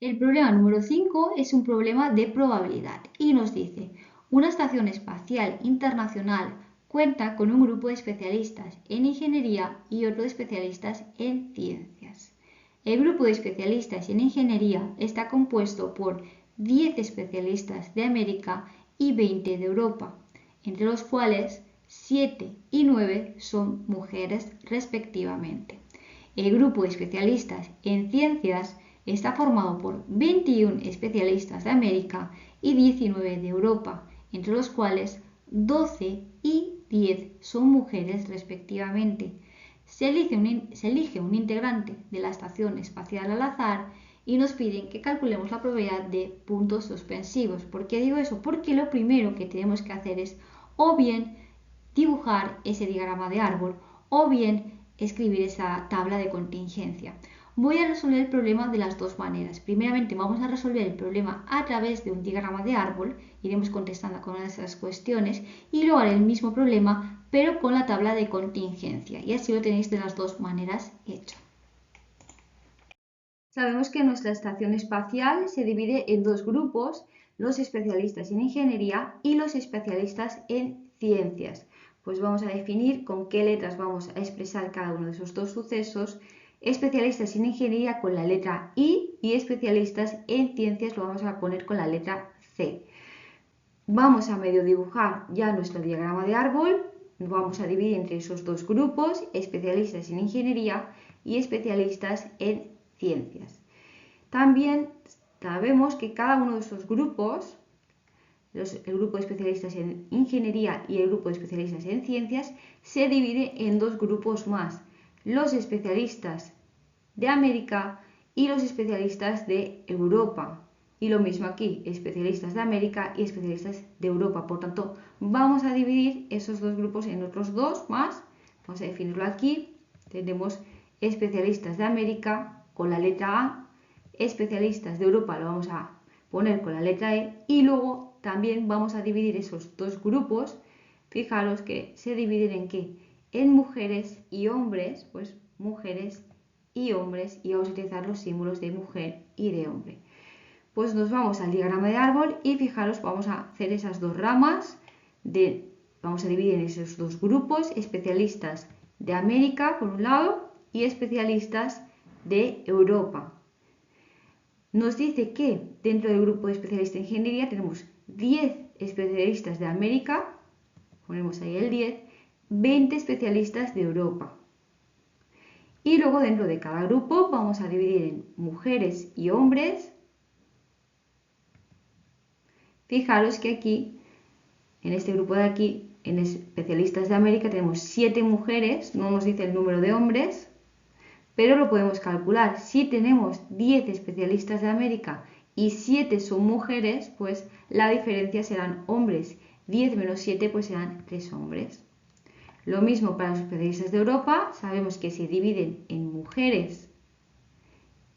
El problema número 5 es un problema de probabilidad y nos dice, una estación espacial internacional cuenta con un grupo de especialistas en ingeniería y otro de especialistas en ciencias. El grupo de especialistas en ingeniería está compuesto por 10 especialistas de América y 20 de Europa, entre los cuales 7 y 9 son mujeres respectivamente. El grupo de especialistas en ciencias está formado por 21 especialistas de América y 19 de Europa, entre los cuales 12 y 10 son mujeres respectivamente. Se elige un integrante de la estación espacial al azar y nos piden que calculemos la probabilidad de puntos suspensivos. ¿Por qué digo eso? Porque lo primero que tenemos que hacer es o bien dibujar ese diagrama de árbol o bien escribir esa tabla de contingencia. Voy a resolver el problema de las dos maneras. Primeramente vamos a resolver el problema a través de un diagrama de árbol, iremos contestando con una de esas cuestiones y luego haré el mismo problema pero con la tabla de contingencia y así lo tenéis de las dos maneras hecho. Sabemos que nuestra estación espacial se divide en dos grupos, los especialistas en ingeniería y los especialistas en ciencias. Pues vamos a definir con qué letras vamos a expresar cada uno de esos dos sucesos. Especialistas en ingeniería con la letra I y especialistas en ciencias lo vamos a poner con la letra C. Vamos a medio dibujar ya nuestro diagrama de árbol. Nos vamos a dividir entre esos dos grupos, especialistas en ingeniería y especialistas en ciencias. También sabemos que cada uno de esos grupos, el grupo de especialistas en ingeniería y el grupo de especialistas en ciencias, se divide en dos grupos más, los especialistas de América y los especialistas de Europa. Y lo mismo aquí, especialistas de América y especialistas de Europa. Por tanto, vamos a dividir esos dos grupos en otros dos más. Vamos a definirlo aquí. Tenemos especialistas de América con la letra A, especialistas de Europa lo vamos a poner con la letra E y luego también vamos a dividir esos dos grupos. Fijaros que se dividen en qué? En mujeres y hombres, pues mujeres y hombres y vamos a utilizar los símbolos de mujer y de hombre. Pues nos vamos al diagrama de árbol y fijaros, vamos a hacer esas dos ramas, vamos a dividir en esos dos grupos, especialistas de América por un lado y especialistas de Europa. Nos dice que dentro del grupo de especialistas en ingeniería tenemos 10 especialistas de América, ponemos ahí el 10, 20 especialistas de Europa. Y luego dentro de cada grupo vamos a dividir en mujeres y hombres. Fijaros que aquí, en este grupo de aquí, en especialistas de América tenemos 7 mujeres, no nos dice el número de hombres, pero lo podemos calcular. Si tenemos 10 especialistas de América y 7 son mujeres, pues la diferencia serán hombres. 10 menos 7 pues serán 3 hombres. Lo mismo para los especialistas de Europa, sabemos que se dividen en mujeres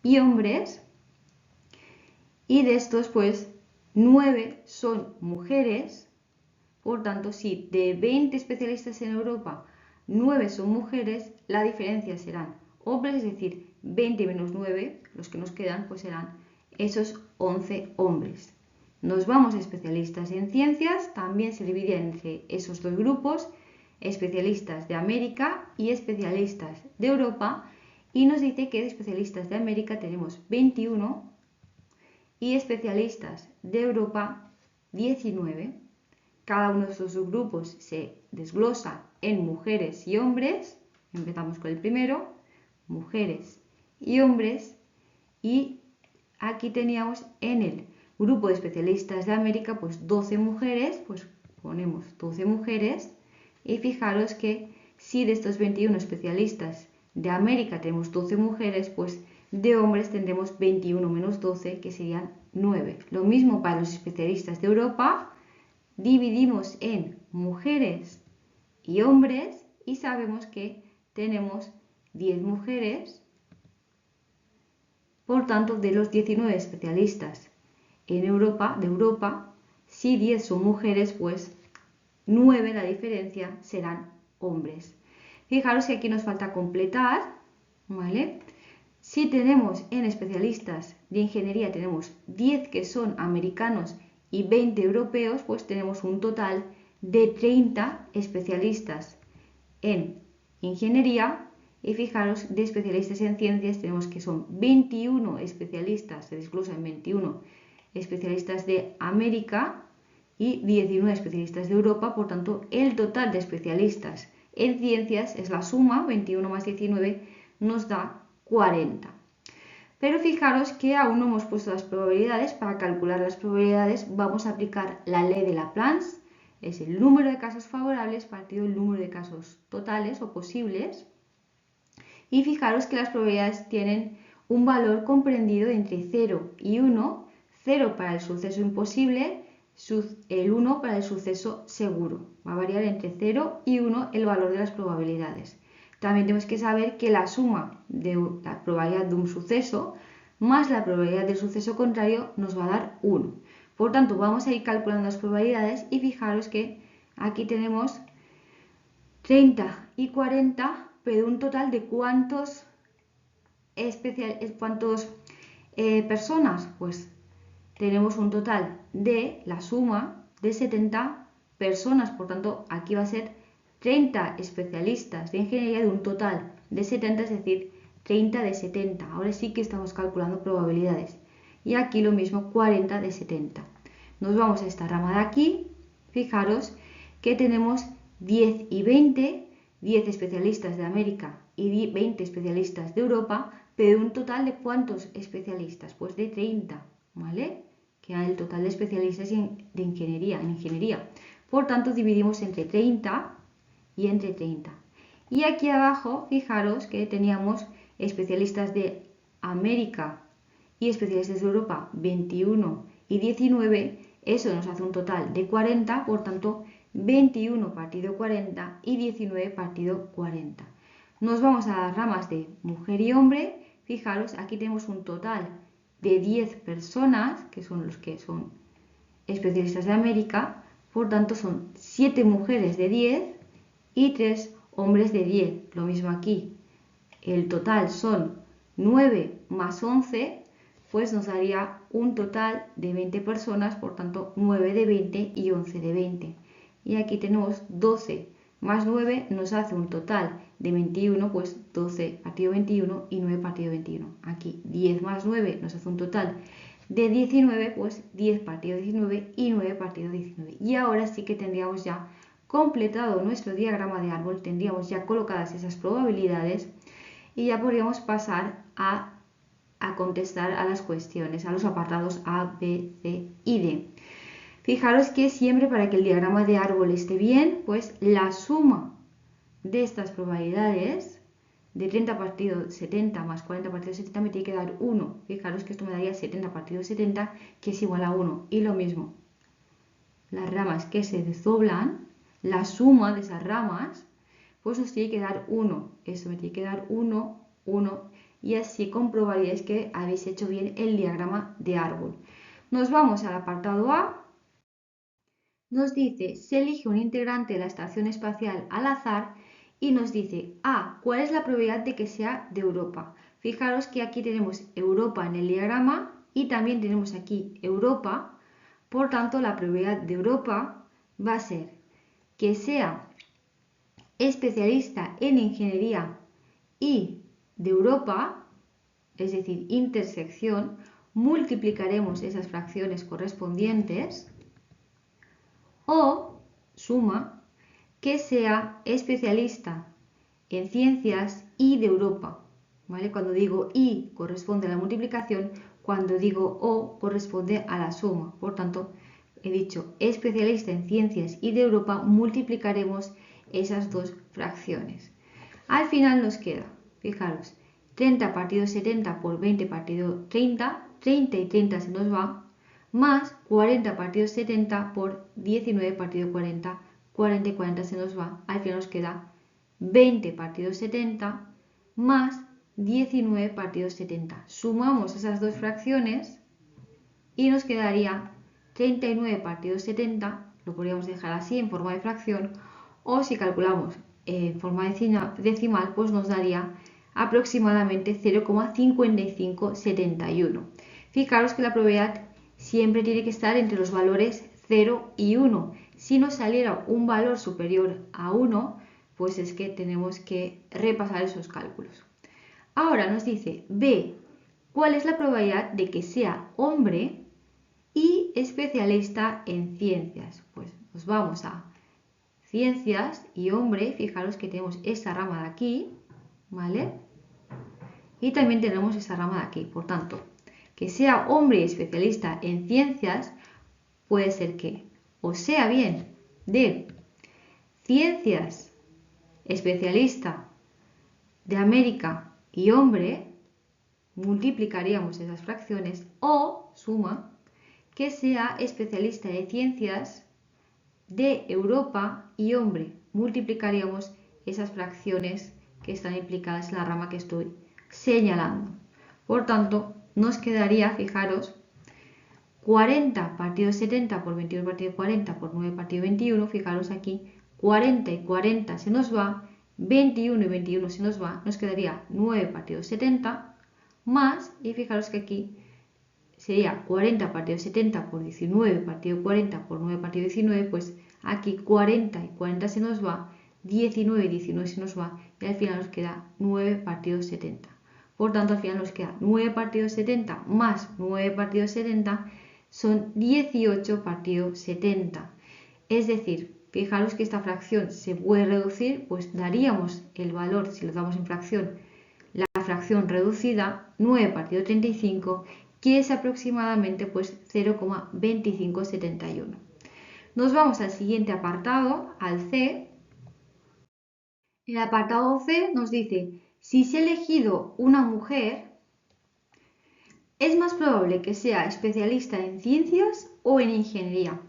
y hombres y de estos pues 9 son mujeres. Por tanto, si de 20 especialistas en Europa 9 son mujeres, la diferencia serán hombres, es decir, 20 menos 9, los que nos quedan, pues serán esos 11 hombres. Nos vamos a especialistas en ciencias, también se divide entre esos dos grupos, especialistas de América y especialistas de Europa, y nos dice que de especialistas de América tenemos 21 y especialistas de Europa 19. Cada uno de estos subgrupos se desglosa en mujeres y hombres. Empezamos con el primero, mujeres y hombres. Y aquí teníamos en el grupo de especialistas de América, pues 12 mujeres, pues ponemos 12 mujeres. Y fijaros que si de estos 21 especialistas de América tenemos 12 mujeres, pues de hombres tendremos 21 menos 12, que serían 9. Lo mismo para los especialistas de Europa. Dividimos en mujeres y hombres y sabemos que tenemos 10 mujeres. Por tanto, de los 19 especialistas en Europa, de Europa, si 10 son mujeres, pues 9 la diferencia serán hombres. Fijaros que aquí nos falta completar, ¿vale? Si tenemos en especialistas de ingeniería, tenemos 10 que son americanos y 20 europeos, pues tenemos un total de 30 especialistas en ingeniería. Y fijaros, de especialistas en ciencias tenemos que son 21 especialistas, se desglosan 21 especialistas de América y 19 especialistas de Europa. Por tanto, el total de especialistas en ciencias es la suma, 21 más 19 nos da 40. Pero fijaros que aún no hemos puesto las probabilidades. Para calcular las probabilidades vamos a aplicar la ley de Laplace. Es el número de casos favorables partido el número de casos totales o posibles. Y fijaros que las probabilidades tienen un valor comprendido entre 0 y 1, 0 para el suceso imposible, el 1 para el suceso seguro. Va a variar entre 0 y 1 el valor de las probabilidades. También tenemos que saber que la suma de la probabilidad de un suceso más la probabilidad del suceso contrario nos va a dar 1. Por tanto, vamos a ir calculando las probabilidades y fijaros que aquí tenemos 30 y 40, pero un total de ¿cuántos personas? Pues tenemos un total de la suma de 70 personas. Por tanto, aquí va a ser 30 especialistas de ingeniería de un total de 70, es decir, 30 de 70. Ahora sí que estamos calculando probabilidades. Y aquí lo mismo, 40 de 70. Nos vamos a esta rama de aquí. Fijaros que tenemos 10 y 20, 10 especialistas de América y 20 especialistas de Europa, pero un total de ¿cuántos especialistas? Pues de 30, ¿vale? Que es el total de especialistas de ingeniería. Por tanto, dividimos entre 30 y entre 30. Y aquí abajo, fijaros que teníamos especialistas de América y especialistas de Europa 21 y 19. Eso nos hace un total de 40, por tanto, 21 partido 40 y 19 partido 40. Nos vamos a las ramas de mujer y hombre. Fijaros, aquí tenemos un total de 10 personas, que son los que son especialistas de América. Por tanto, son 7 mujeres de 10 y 3 hombres de 10. Lo mismo aquí. El total son 9 más 11, pues nos daría un total de 20 personas, por tanto 9 de 20 y 11 de 20. Y aquí tenemos 12 más 9 nos hace un total de 21, pues 12 partido 21 y 9 partido 21. Aquí 10 más 9 nos hace un total de 19, pues 10 partido 19 y 9 partido 19. Y ahora sí que tendríamos ya completado nuestro diagrama de árbol, tendríamos ya colocadas esas probabilidades y ya podríamos pasar a contestar a las cuestiones, a los apartados A, B, C y D. Fijaros que siempre para que el diagrama de árbol esté bien, pues la suma de estas probabilidades de 30 partido 70 más 40 partido 70 me tiene que dar 1. Fijaros que esto me daría 70 partido 70, que es igual a 1. Y lo mismo, las ramas que se desdoblan, la suma de esas ramas, pues nos tiene que dar 1. Esto me tiene que dar 1, 1. Y así comprobaríais que habéis hecho bien el diagrama de árbol. Nos vamos al apartado A. Nos dice, se elige un integrante de la estación espacial al azar y nos dice, A, ¿cuál es la probabilidad de que sea de Europa? Fijaros que aquí tenemos Europa en el diagrama y también tenemos aquí Europa. Por tanto, la probabilidad de Europa va a ser que sea especialista en ingeniería y de Europa, es decir, intersección, multiplicaremos esas fracciones correspondientes, o suma que sea especialista en ciencias y de Europa, ¿vale? Cuando digo y corresponde a la multiplicación, cuando digo o corresponde a la suma. Por tanto, he dicho especialista en ciencias y de Europa, multiplicaremos esas dos fracciones. Al final nos queda, fijaros, 30 partido 70 por 20 partido 30, 30 y 30 se nos va, más 40 partido 70 por 19 partido 40, 40 y 40 se nos va, al final nos queda 20 partido 70 más 19 partido 70. Sumamos esas dos fracciones y nos quedaría 39 partido 70, lo podríamos dejar así en forma de fracción, o si calculamos en forma decimal, pues nos daría aproximadamente 0,5571. Fijaros que la probabilidad siempre tiene que estar entre los valores 0 y 1. Si nos saliera un valor superior a 1, pues es que tenemos que repasar esos cálculos. Ahora nos dice B, ¿cuál es la probabilidad de que sea hombre y especialista en ciencias? Pues nos vamos a ciencias y hombre, fijaros que tenemos esta rama de aquí, ¿vale? Y también tenemos esta rama de aquí, por tanto, que sea hombre y especialista en ciencias puede ser que o sea bien de ciencias, especialista de América y hombre, multiplicaríamos esas fracciones, o suma, que sea especialista de ciencias de Europa y hombre, multiplicaríamos esas fracciones que están implicadas en la rama que estoy señalando. Por tanto, nos quedaría, fijaros, 40 partido 70 por 21 partido 40 por 9 partido 21, fijaros aquí, 40 y 40 se nos va, 21 y 21 se nos va, nos quedaría 9 partido 70 más, y fijaros que aquí sería 40 partido 70 por 19 partido 40 por 9 partido 19, pues aquí 40 y 40 se nos va, 19 y 19 se nos va, y al final nos queda 9 partido 70. Por tanto, al final nos queda 9 partido 70 más 9 partido 70, son 18 partido 70. Es decir, fijaros que esta fracción se puede reducir, pues daríamos el valor, si lo damos en fracción, la fracción reducida, 9 partido 35, que es aproximadamente pues 0,2571. Nos vamos al siguiente apartado, al C. El apartado C nos dice, si se ha elegido una mujer, es más probable que sea especialista en ciencias o en ingeniería.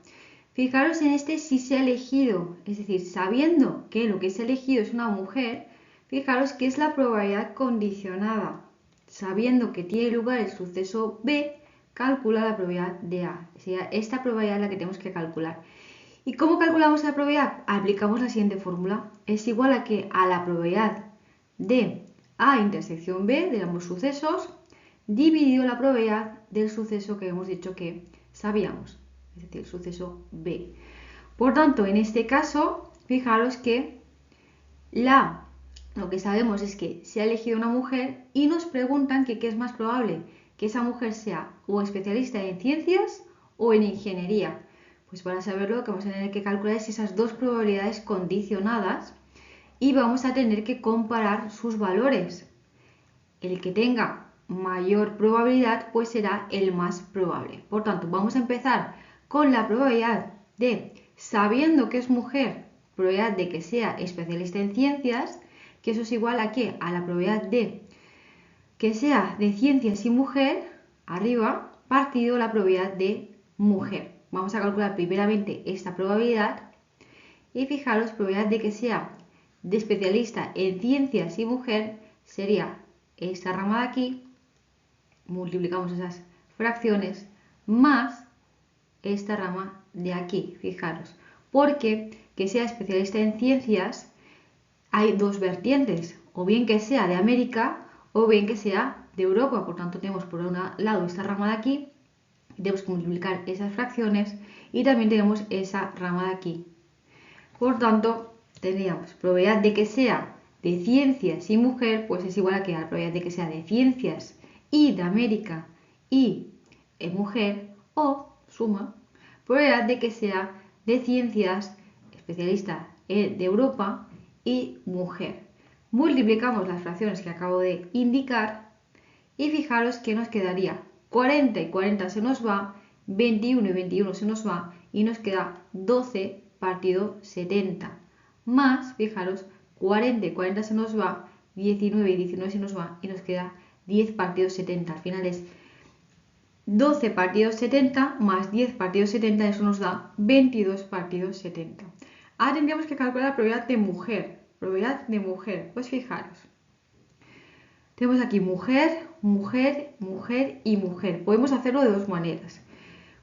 Fijaros en este si se ha elegido, es decir, sabiendo que lo que se ha elegido es una mujer, fijaros que es la probabilidad condicionada. Sabiendo que tiene lugar el suceso B, calcula la probabilidad de A. O sea, esta probabilidad es la que tenemos que calcular. ¿Y cómo calculamos la probabilidad? Aplicamos la siguiente fórmula. Es igual a que a la probabilidad de A intersección B de ambos sucesos dividido la probabilidad del suceso que hemos dicho que sabíamos, es decir, el suceso B. Por tanto, en este caso, fijaros que lo que sabemos es que se ha elegido una mujer y nos preguntan que qué es más probable, que esa mujer sea o especialista en ciencias o en ingeniería. Pues para saberlo, lo que vamos a tener que calcular es esas dos probabilidades condicionadas y vamos a tener que comparar sus valores. El que tenga mayor probabilidad pues será el más probable. Por tanto, vamos a empezar con la probabilidad de, sabiendo que es mujer, probabilidad de que sea especialista en ciencias, que eso es igual a ¿qué? A la probabilidad de que sea de ciencias y mujer, arriba, partido la probabilidad de mujer. Vamos a calcular primeramente esta probabilidad y fijaros, probabilidad de que sea de especialista en ciencias y mujer sería esta rama de aquí, multiplicamos esas fracciones, más esta rama de aquí, fijaros, porque que sea especialista en ciencias hay dos vertientes, o bien que sea de América o bien que sea de Europa, por tanto tenemos por un lado esta rama de aquí, tenemos que multiplicar esas fracciones y también tenemos esa rama de aquí. Por tanto, tendríamos probabilidad de que sea de ciencias y mujer, pues es igual a que la probabilidad de que sea de ciencias y de América y mujer, o suma, probabilidad de que sea de ciencias, especialista de Europa y mujer. Multiplicamos las fracciones que acabo de indicar y fijaros que nos quedaría 40 y 40 se nos va, 21 y 21 se nos va y nos queda 12 partido 70. Más, fijaros, 40 y 40 se nos va, 19 y 19 se nos va y nos queda 10 partido 70. Al final es 12 partidos 70 más 10 partidos 70, eso nos da 22 partidos 70. Ahora tendríamos que calcular la probabilidad de mujer. Probabilidad de mujer, pues fijaros. Tenemos aquí mujer, mujer, mujer y mujer. Podemos hacerlo de dos maneras.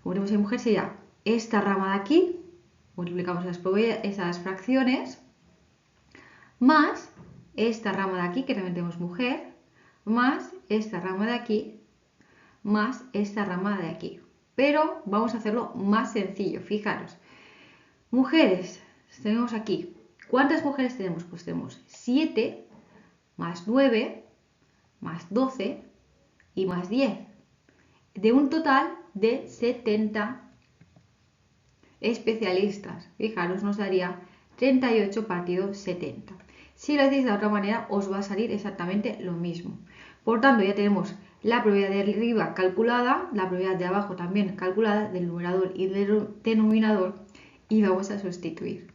Como tenemos en mujer sería esta rama de aquí, multiplicamos esas fracciones, más esta rama de aquí, que también tenemos mujer, más esta rama de aquí, más esta rama de aquí. Pero vamos a hacerlo más sencillo, fijaros. Mujeres, tenemos aquí. ¿Cuántas mujeres tenemos? Pues tenemos 7 más 9 más 12 y más 10. De un total de 70 especialistas. Fijaros, nos daría 38 partido 70. Si lo hacéis de otra manera, os va a salir exactamente lo mismo. Por tanto, ya tenemos la probabilidad de arriba calculada, la probabilidad de abajo también calculada, del numerador y del denominador, y vamos a sustituir.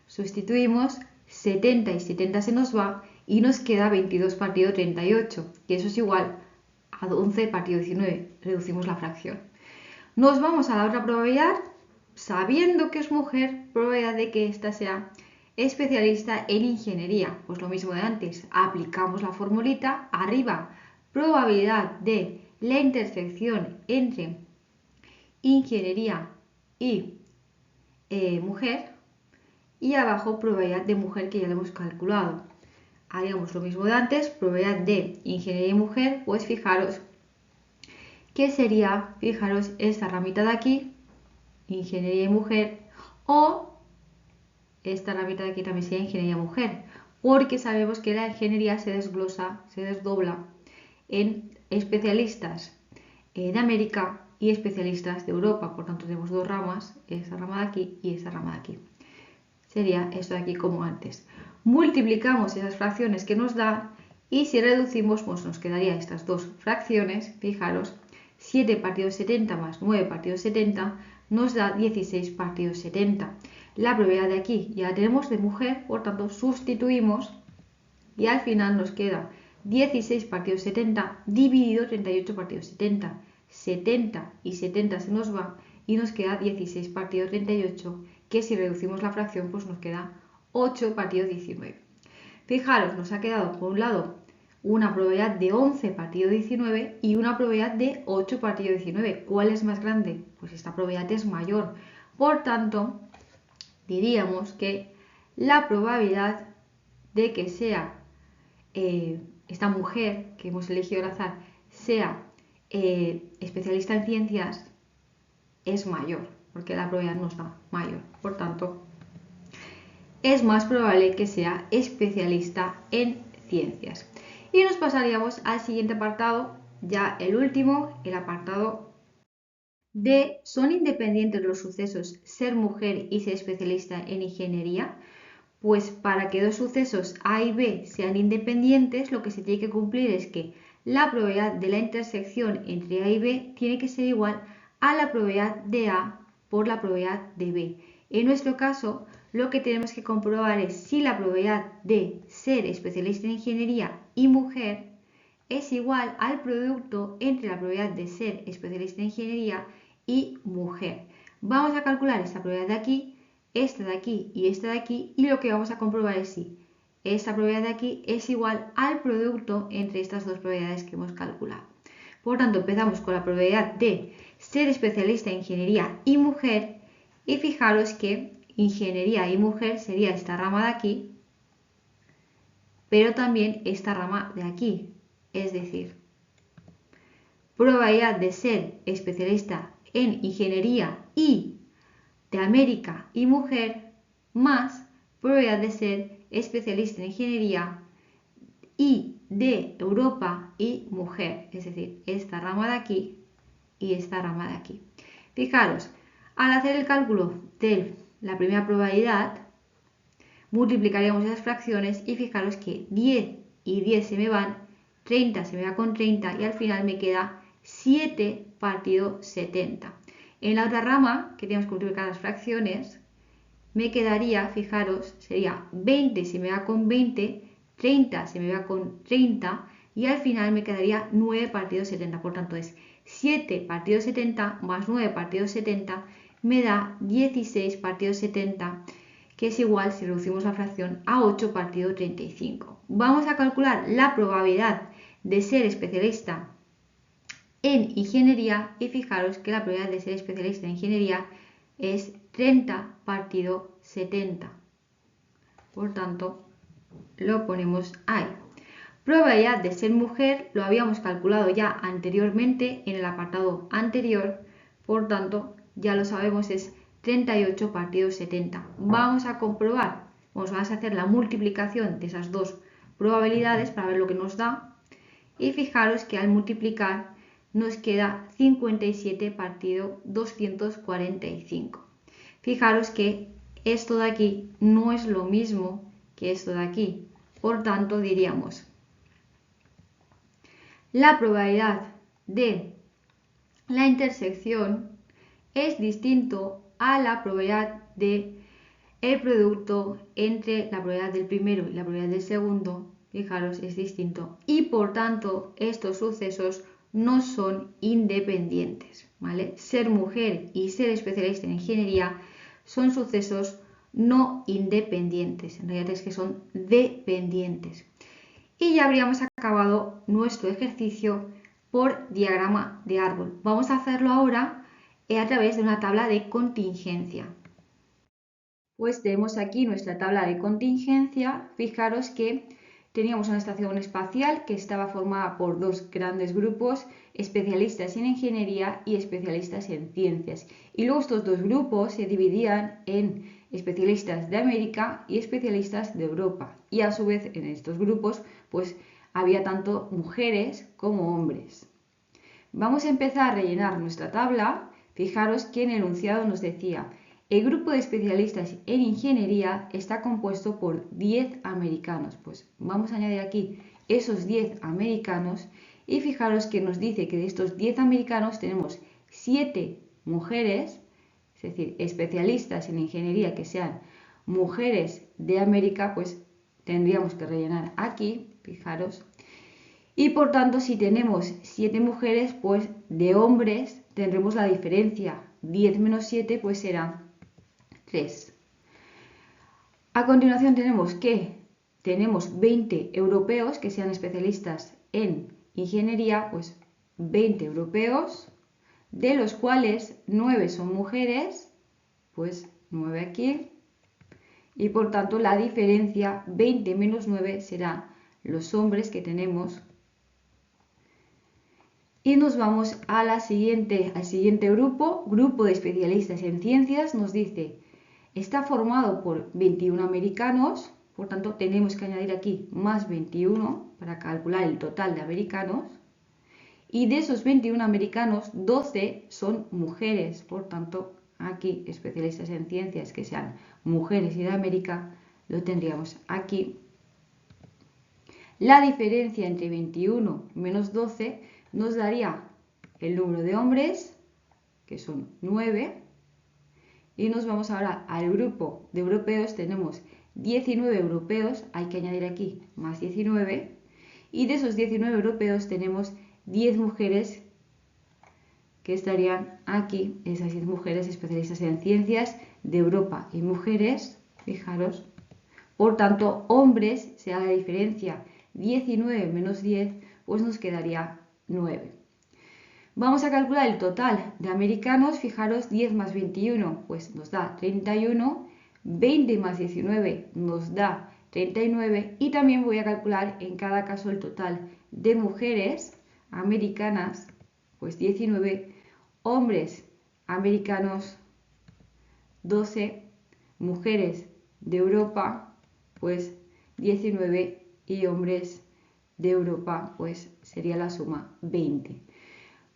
Sustituimos 70 y 70 se nos va y nos queda 22 partido 38, que eso es igual a 11 partido 19. Reducimos la fracción. Nos vamos a la otra probabilidad, sabiendo que es mujer, probabilidad de que ésta sea especialista en ingeniería. Pues lo mismo de antes, aplicamos la formulita, arriba, probabilidad de la intersección entre ingeniería y mujer, y abajo probabilidad de mujer, que ya lo hemos calculado. Haríamos lo mismo de antes, probabilidad de ingeniería y mujer, pues fijaros que sería, fijaros, esta ramita de aquí, ingeniería y mujer, o esta ramita de aquí también sería ingeniería y mujer, porque sabemos que la ingeniería se desglosa, se desdobla en especialistas de América y especialistas de Europa. Por tanto, tenemos dos ramas, esta rama de aquí y esta rama de aquí. Sería esto de aquí como antes. Multiplicamos esas fracciones que nos dan y si reducimos, pues nos quedaría estas dos fracciones. Fijaros, 7 partido 70 más 9 partido 70 nos da 16 partido 70. La probabilidad de aquí ya la tenemos de mujer, por tanto sustituimos y al final nos queda 16 partido 70 dividido 38 partido 70. 70 y 70 se nos va y nos queda 16 partido 38, que si reducimos la fracción pues nos queda 8 partido 19. Fijaros, nos ha quedado por un lado una probabilidad de 11 partido 19 y una probabilidad de 8 partido 19. ¿Cuál es más grande? Pues esta probabilidad es mayor. Por tanto, diríamos que la probabilidad de que sea esta mujer que hemos elegido al azar sea especialista en ciencias es mayor, porque la probabilidad nos da mayor. Por tanto, es más probable que sea especialista en ciencias. Y nos pasaríamos al siguiente apartado, ya el último, el apartado de ¿son independientes los sucesos ser mujer y ser especialista en ingeniería? Pues para que dos sucesos A y B sean independientes, lo que se tiene que cumplir es que la probabilidad de la intersección entre A y B tiene que ser igual a la probabilidad de A por la probabilidad de B. En nuestro caso, lo que tenemos que comprobar es si la probabilidad de ser especialista en ingeniería y mujer es igual al producto entre la probabilidad de ser especialista en ingeniería y mujer. Vamos a calcular esta probabilidad de aquí, esta de aquí y esta de aquí, y lo que vamos a comprobar es si esta probabilidad de aquí es igual al producto entre estas dos probabilidades que hemos calculado. Por tanto, empezamos con la probabilidad de ser especialista en ingeniería y mujer, y fijaros que ingeniería y mujer sería esta rama de aquí, pero también esta rama de aquí, es decir, probabilidad de ser especialista en ingeniería y de América y mujer, más probabilidad de ser especialista en ingeniería y de Europa y mujer, es decir, esta rama de aquí y esta rama de aquí. Fijaros, al hacer el cálculo de la primera probabilidad, multiplicaríamos esas fracciones y fijaros que 10 y 10 se me van, 30 se me va con 30 y al final me queda 7 partido 70. En la otra rama, que tenemos que multiplicar las fracciones, me quedaría, fijaros, sería 20 se me va con 20, 30 se me va con 30 y al final me quedaría 9 partido 70. Por tanto es 7 partido 70 más 9 partido 70 me da 16 partido 70, que es igual, si reducimos la fracción, a 8 partido 35. Vamos a calcular la probabilidad de ser especialista en ingeniería y fijaros que la probabilidad de ser especialista en ingeniería es 30 partido 70. Por tanto, lo ponemos ahí. Probabilidad de ser mujer lo habíamos calculado ya anteriormente en el apartado anterior, por tanto ya lo sabemos, es 38 partido 70. Vamos a comprobar, vamos a hacer la multiplicación de esas dos probabilidades para ver lo que nos da, y fijaros que al multiplicar nos queda 57 partido 245. Fijaros que esto de aquí no es lo mismo que esto de aquí, por tanto diríamos la probabilidad de la intersección es distinto a la probabilidad de el producto entre la probabilidad del primero y la probabilidad del segundo. Fijaros, es distinto, y por tanto estos sucesos no son independientes, ¿vale? Ser mujer y ser especialista en ingeniería son sucesos no independientes, en realidad es que son dependientes. Y ya habríamos acabado nuestro ejercicio por diagrama de árbol. Vamos a hacerlo ahora a través de una tabla de contingencia. Pues tenemos aquí nuestra tabla de contingencia. Fijaros que teníamos una estación espacial que estaba formada por dos grandes grupos, especialistas en ingeniería y especialistas en ciencias. Y luego estos dos grupos se dividían en especialistas de América y especialistas de Europa. Y a su vez en estos grupos pues había tanto mujeres como hombres. Vamos a empezar a rellenar nuestra tabla. Fijaros que en el enunciado nos decía: el grupo de especialistas en ingeniería está compuesto por 10 americanos. Pues vamos a añadir aquí esos 10 americanos y fijaros que nos dice que de estos 10 americanos tenemos 7 mujeres, es decir, especialistas en ingeniería que sean mujeres de América, pues tendríamos que rellenar aquí, fijaros. Y por tanto, si tenemos 7 mujeres, pues de hombres tendremos la diferencia. 10 menos 7 pues será 3. A continuación tenemos que tenemos 20 europeos que sean especialistas en ingeniería, pues 20 europeos, de los cuales 9 son mujeres, pues 9 aquí, y por tanto la diferencia 20 menos 9 será los hombres que tenemos. Y nos vamos a al siguiente grupo de especialistas en ciencias. Nos dice: está formado por 21 americanos, por tanto tenemos que añadir aquí más 21 para calcular el total de americanos. Y de esos 21 americanos, 12 son mujeres, por tanto aquí especialistas en ciencias que sean mujeres y de América lo tendríamos aquí. La diferencia entre 21 menos 12 nos daría el número de hombres, que son 9. Y nos vamos ahora al grupo de europeos. Tenemos 19 europeos, hay que añadir aquí más 19. Y de esos 19 europeos tenemos 10 mujeres que estarían aquí, esas 10 mujeres especialistas en ciencias de Europa y mujeres, fijaros. Por tanto, hombres, se haga la diferencia 19 menos 10, pues nos quedaría 9. Vamos a calcular el total de americanos. Fijaros, 10 más 21 pues nos da 31, 20 más 19 nos da 39 y también voy a calcular en cada caso el total de mujeres americanas, pues 19, hombres americanos 12, mujeres de Europa pues 19 y hombres de Europa pues sería la suma 20.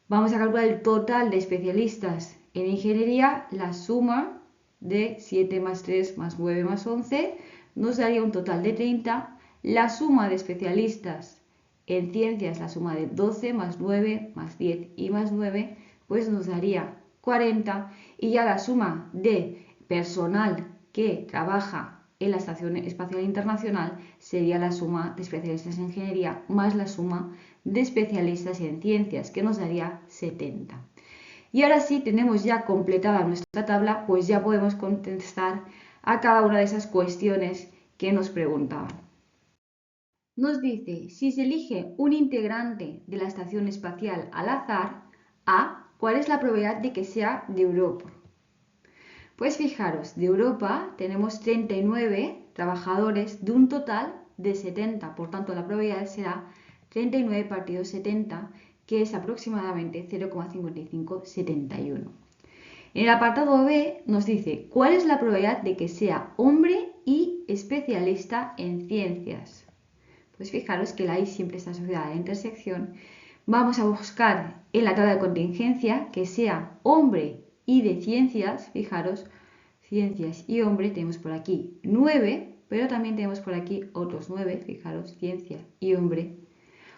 Vamos a calcular el total de especialistas en ingeniería. La suma de 7 más 3 más 9 más 11 nos daría un total de 30. La suma de especialistas en ciencias, la suma de 12 más 9 más 10 y más 9, pues nos daría 40. Y ya la suma de personal que trabaja en la Estación Espacial Internacional sería la suma de especialistas en ingeniería más la suma de especialistas en ciencias, que nos daría 70. Y ahora sí, tenemos ya completada nuestra tabla, pues ya podemos contestar a cada una de esas cuestiones que nos preguntaban. Nos dice: si se elige un integrante de la Estación Espacial al azar, A, ¿cuál es la probabilidad de que sea de Europa? Pues fijaros, de Europa tenemos 39 trabajadores de un total de 70, por tanto la probabilidad será 39 partido 70, que es aproximadamente 0,5571. En el apartado B nos dice cuál es la probabilidad de que sea hombre y especialista en ciencias. Pues fijaros que la I siempre está asociada a la intersección. Vamos a buscar en la tabla de contingencia que sea hombre y de ciencias. Fijaros, ciencias y hombre, tenemos por aquí 9, pero también tenemos por aquí otros 9, fijaros, ciencia y hombre,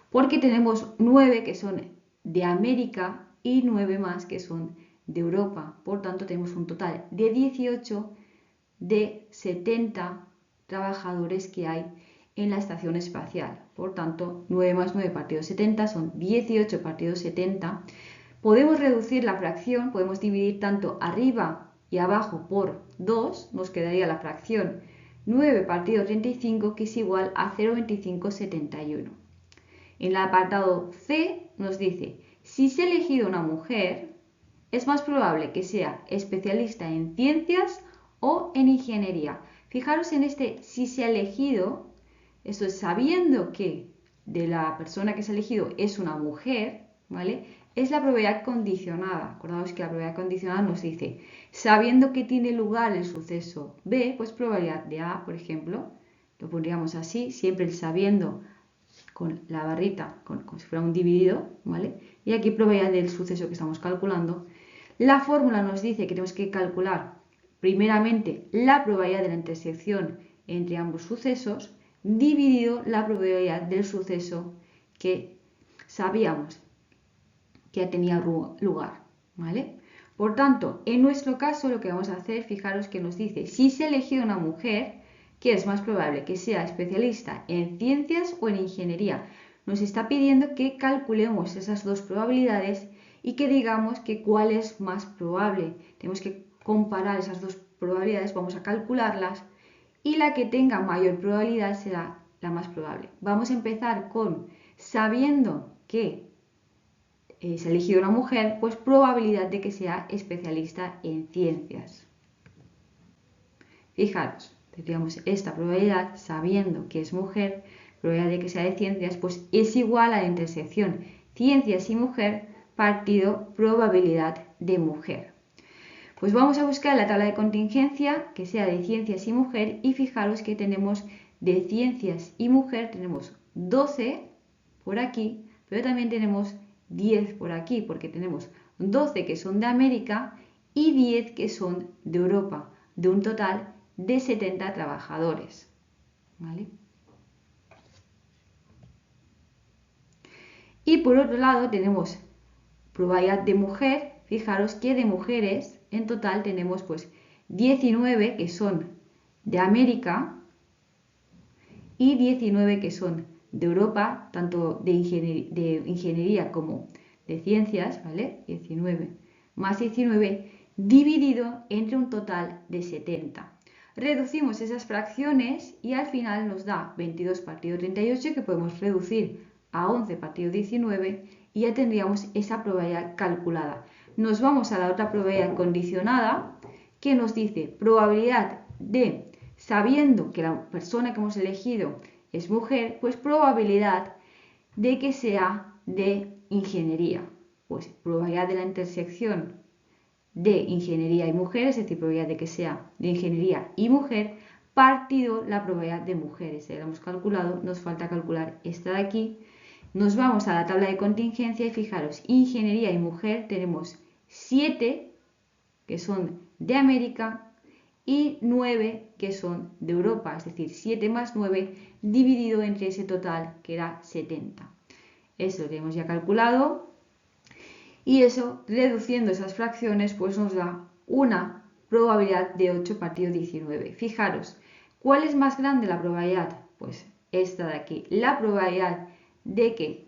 porque tenemos 9 que son de América y 9 más que son de Europa. Por tanto, tenemos un total de 18 de 70 trabajadores que hay en la estación espacial. Por tanto, 9 más 9 partido 70 son 18 partido 70. Podemos reducir la fracción, podemos dividir tanto arriba y abajo por 2, nos quedaría la fracción 9 partido 35, que es igual a 0,2571. En el apartado C nos dice, si se ha elegido una mujer, es más probable que sea especialista en ciencias o en ingeniería. Fijaros en este si se ha elegido, esto es sabiendo que de la persona que se ha elegido es una mujer, ¿vale? Es la probabilidad condicionada. Acordaos que la probabilidad condicionada nos dice, sabiendo que tiene lugar el suceso B, pues probabilidad de A, por ejemplo, lo pondríamos así, siempre el sabiendo con la barrita, como si fuera un dividido, ¿vale? Y aquí probabilidad del suceso que estamos calculando. La fórmula nos dice que tenemos que calcular primeramente la probabilidad de la intersección entre ambos sucesos, dividido la probabilidad del suceso que sabíamos que tenía lugar, ¿vale? Por tanto, en nuestro caso lo que vamos a hacer, fijaros que nos dice, si se ha elegido una mujer, ¿qué es más probable? Que sea especialista en ciencias o en ingeniería. Nos está pidiendo que calculemos esas dos probabilidades y que digamos que cuál es más probable. Tenemos que comparar esas dos probabilidades, vamos a calcularlas y la que tenga mayor probabilidad será la más probable. Vamos a empezar con sabiendo que se ha elegido una mujer, pues probabilidad de que sea especialista en ciencias. Fijaros, tendríamos esta probabilidad sabiendo que es mujer, probabilidad de que sea de ciencias, pues es igual a la intersección ciencias y mujer partido probabilidad de mujer. Pues vamos a buscar la tabla de contingencia que sea de ciencias y mujer y fijaros que tenemos de ciencias y mujer, tenemos 12 por aquí, pero también tenemos 10 por aquí, porque tenemos 12 que son de América y 10 que son de Europa, de un total de 70 trabajadores. ¿Vale? Y por otro lado tenemos probabilidad de mujer, fijaros que de mujeres en total tenemos pues 19 que son de América y 19 que son de Europa, tanto de ingeniería como de ciencias, ¿vale? 19 más 19 dividido entre un total de 70. Reducimos esas fracciones y al final nos da 22 partido 38 que podemos reducir a 11 partido 19 y ya tendríamos esa probabilidad calculada. Nos vamos a la otra probabilidad condicionada que nos dice probabilidad de, sabiendo que la persona que hemos elegido es mujer, pues probabilidad de que sea de ingeniería. Pues probabilidad de la intersección de ingeniería y mujer, es decir, probabilidad de que sea de ingeniería y mujer, partido la probabilidad de mujeres. Ya lo hemos calculado, nos falta calcular esta de aquí. Nos vamos a la tabla de contingencia y fijaros, ingeniería y mujer tenemos 7 que son de América y 9 que son de Europa, es decir, 7 más 9 dividido entre ese total que era 70. Eso lo tenemos ya calculado y eso, reduciendo esas fracciones, pues nos da una probabilidad de 8 partido 19. Fijaros, ¿cuál es más grande la probabilidad? Pues esta de aquí, la probabilidad de que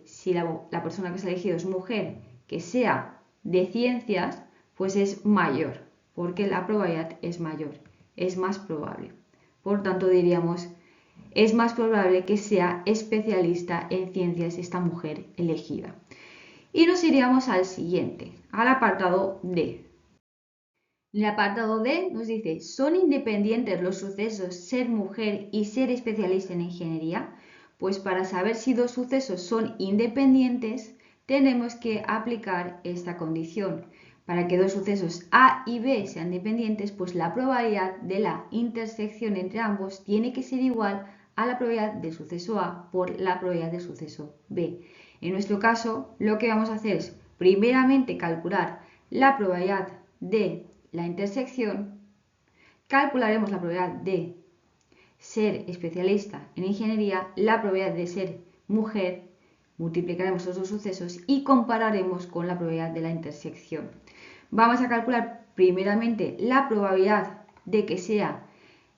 si la persona que se ha elegido es mujer, que sea de ciencias, pues es mayor, porque la probabilidad es mayor, es más probable. Por tanto, diríamos, es más probable que sea especialista en ciencias esta mujer elegida. Y nos iríamos al siguiente, al apartado D. En el apartado D nos dice, ¿son independientes los sucesos ser mujer y ser especialista en ingeniería? Pues para saber si dos sucesos son independientes, tenemos que aplicar esta condición. Para que dos sucesos A y B sean dependientes, pues la probabilidad de la intersección entre ambos tiene que ser igual a la probabilidad del suceso A por la probabilidad del suceso B. En nuestro caso, lo que vamos a hacer es primeramente calcular la probabilidad de la intersección, calcularemos la probabilidad de ser especialista en ingeniería, la probabilidad de ser mujer, multiplicaremos los dos sucesos y compararemos con la probabilidad de la intersección. Vamos a calcular primeramente la probabilidad de que sea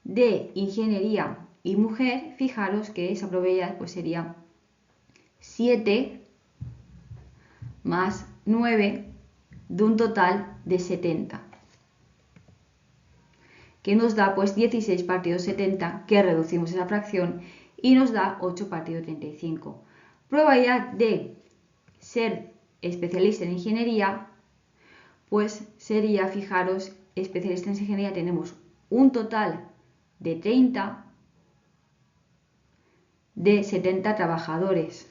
de ingeniería y mujer. Fijaros que esa probabilidad pues sería 7 más 9 de un total de 70. Que nos da pues 16 partido 70, que reducimos esa fracción y nos da 8 partido 35. Probabilidad de ser especialista en ingeniería, pues sería, fijaros, especialista en ingeniería tenemos un total de 30 de 70 trabajadores.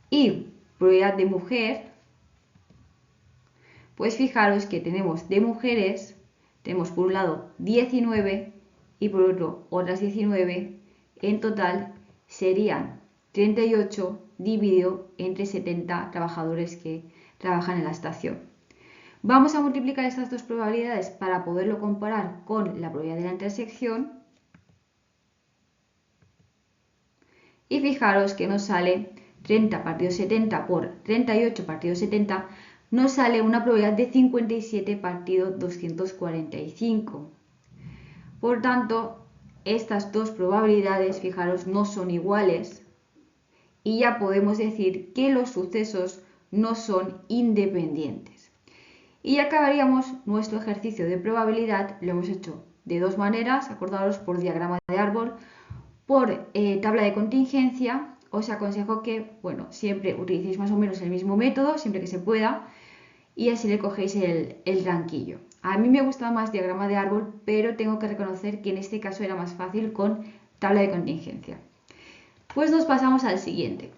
Y probabilidad de mujer, pues fijaros que tenemos de mujeres, tenemos por un lado 19 y por otro otras 19, en total serían 38 dividido entre 70 trabajadores que trabajan en la estación. Vamos a multiplicar estas dos probabilidades para poderlo comparar con la probabilidad de la intersección y fijaros que nos sale 30 partido 70 por 38 partido 70, nos sale una probabilidad de 57 partido 245. Por tanto, estas dos probabilidades, fijaros, no son iguales y ya podemos decir que los sucesos no son independientes. Y acabaríamos nuestro ejercicio de probabilidad, lo hemos hecho de dos maneras, acordaros, por diagrama de árbol, por tabla de contingencia. Os aconsejo que, bueno, siempre utilicéis más o menos el mismo método, siempre que se pueda, y así le cogéis el ranquillo. A mí me gusta más diagrama de árbol, pero tengo que reconocer que en este caso era más fácil con tabla de contingencia. Pues nos pasamos al siguiente.